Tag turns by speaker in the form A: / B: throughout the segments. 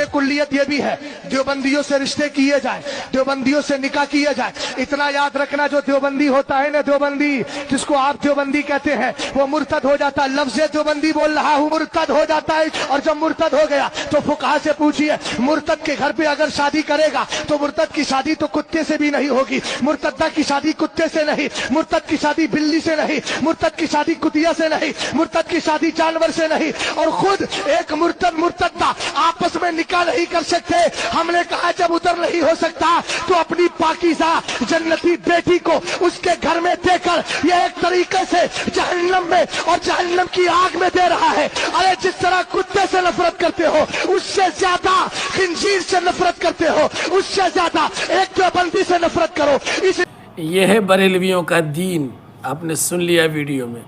A: कुल्लियत ये भी है, देवबंदियों से रिश्ते किए जाए, देवबंदियों से निकाह किए जाए। इतना याद रखना, जो देवबंदी होता है ना, देवबंदी जिसको आप देवबंदी कहते हैं, वो मुर्तद हो जाता है। लफ्ज़ देवबंदी बोल रहा हूँ, मुर्तद हो जाता है। और जब मुर्तद हो गया तो फुकहा से पूछिए, मुर्तद के घर पे अगर शादी करेगा तो मुर्तद की शादी तो कुत्ते से भी नहीं होगी, मुर्तदा की शादी कुत्ते से नहीं, मुर्तद की शादी बिल्ली से नहीं, मुर्तद की शादी कुतिया से नहीं, मुर्तद की शादी जानवर से नहीं। और खुद एक मुर्तदा आपस में निकाह नहीं कर सकते। हमने कहा जब उधर नहीं हो सकता तो अपनी पाकीज़ा जन्नती बेटी को उसके घर में देकर ये एक तरीके से जहन्नम में और जहन्नम की आग में दे रहा है। अरे जिस तरह कुत्ते से नफरत करते हो, उससे ज्यादा खिंजीर से नफरत करते हो, उससे ज्यादा एक देवबंदी से नफरत करो।
B: यह है बरेलवियों का दीन। आपने सुन लिया वीडियो में।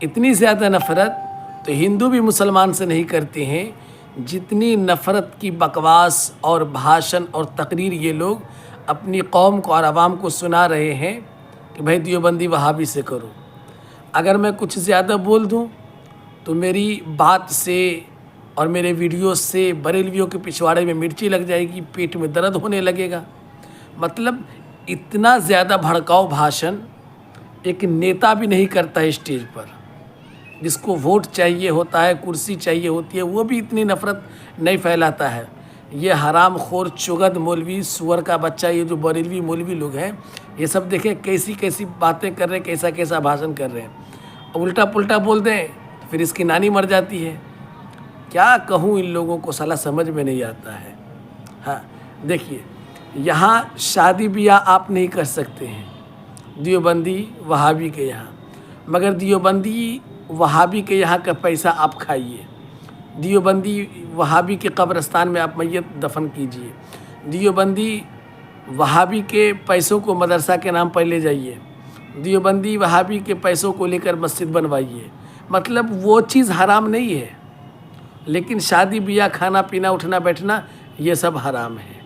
B: इतनी ज़्यादा नफ़रत तो हिंदू भी मुसलमान से नहीं करते हैं जितनी नफ़रत की बकवास और भाषण और तकरीर ये लोग अपनी कौम को और आवाम को सुना रहे हैं कि भाई देवबंदी वहाबी से करो। अगर मैं कुछ ज़्यादा बोल दूं तो मेरी बात से और मेरे वीडियो से बरेलवियों के पिछवाड़े में मिर्ची लग जाएगी, पेट में दर्द होने लगेगा। मतलब इतना ज़्यादा भड़काऊ भाषण एक नेता भी नहीं करता है स्टेज पर। जिसको वोट चाहिए होता है, कुर्सी चाहिए होती है, वो भी इतनी नफ़रत नहीं फैलाता है। ये हराम खोर चुगद मौलवी सुअर का बच्चा, ये जो बरेलवी मौलवी लोग हैं, ये सब देखें कैसी कैसी बातें कर रहे हैं, कैसा कैसा भाषण कर रहे हैं। उल्टा पुल्टा बोल दें तो फिर इसकी नानी मर जाती है। क्या कहूँ इन लोगों को, साला समझ में नहीं आता है। हाँ देखिए, यहाँ शादी ब्याह आप नहीं कर सकते हैं देवबंदी वहाबी के यहाँ, मगर देवबंदी वहाबी के यहाँ का पैसा आप खाइए। देवबंदी वहाबी के कब्रिस्तान में आप मैयत दफन कीजिए। देवबंदी वहाबी के पैसों को मदरसा के नाम पर ले जाइए। देवबंदी वहाबी के पैसों को लेकर मस्जिद बनवाइए। मतलब वो चीज़ हराम नहीं है, लेकिन शादी ब्याह, खाना पीना, उठना बैठना, ये सब हराम है।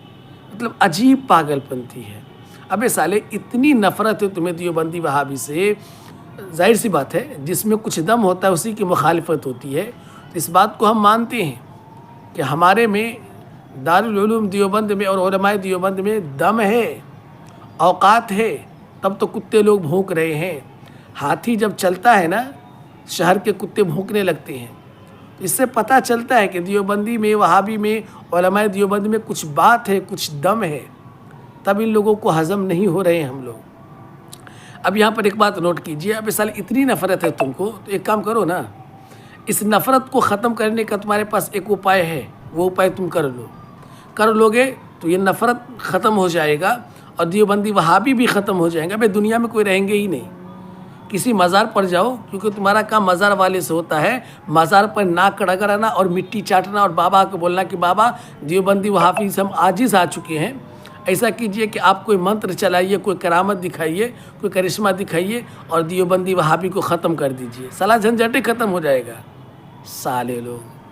B: मतलब अजीब पागलपंथी है। अबे साले, इतनी नफ़रत है तुम्हें देवबंदी वहाबी से, जाहिर सी बात है जिसमें कुछ दम होता है उसी की मुखालिफत होती है। तो इस बात को हम मानते हैं कि हमारे में दारुल उलूम देवबंद में और उलमाए देवबंद में दम है, औकात है, तब तो कुत्ते लोग भौंक रहे हैं। हाथी जब चलता है ना, शहर के कुत्ते भौंकने लगते हैं। इससे पता चलता है कि देवबंदी में, वहाबी में, उलमाए देवबंद में कुछ बात है, कुछ दम है। तब इन लोगों को हज़म नहीं हो रहे हैं हम लोग। अब यहाँ पर एक बात नोट कीजिए। अब इस साल इतनी नफ़रत है तुमको, तो एक काम करो ना, इस नफ़रत को ख़त्म करने का तुम्हारे पास एक उपाय है। वो उपाय तुम कर लोगे तो ये नफ़रत ख़त्म हो जाएगा और देवबंदी वहाबी भी ख़त्म हो जाएगा। भाई दुनिया में कोई रहेंगे ही नहीं। किसी मज़ार पर जाओ, क्योंकि तुम्हारा काम मज़ार वाले से होता है। मज़ार पर नाक रगड़ना और मिट्टी चाटना और बाबा को बोलना कि बाबा देवबंदी वहाबी से हम आजिज़ आ चुके हैं। ऐसा कीजिए कि आप कोई मंत्र चलाइए, कोई करामत दिखाइए, कोई करिश्मा दिखाइए और देवबंदी वहाबी को ख़त्म कर दीजिए। साला झंझट ख़त्म हो जाएगा। साले लोग।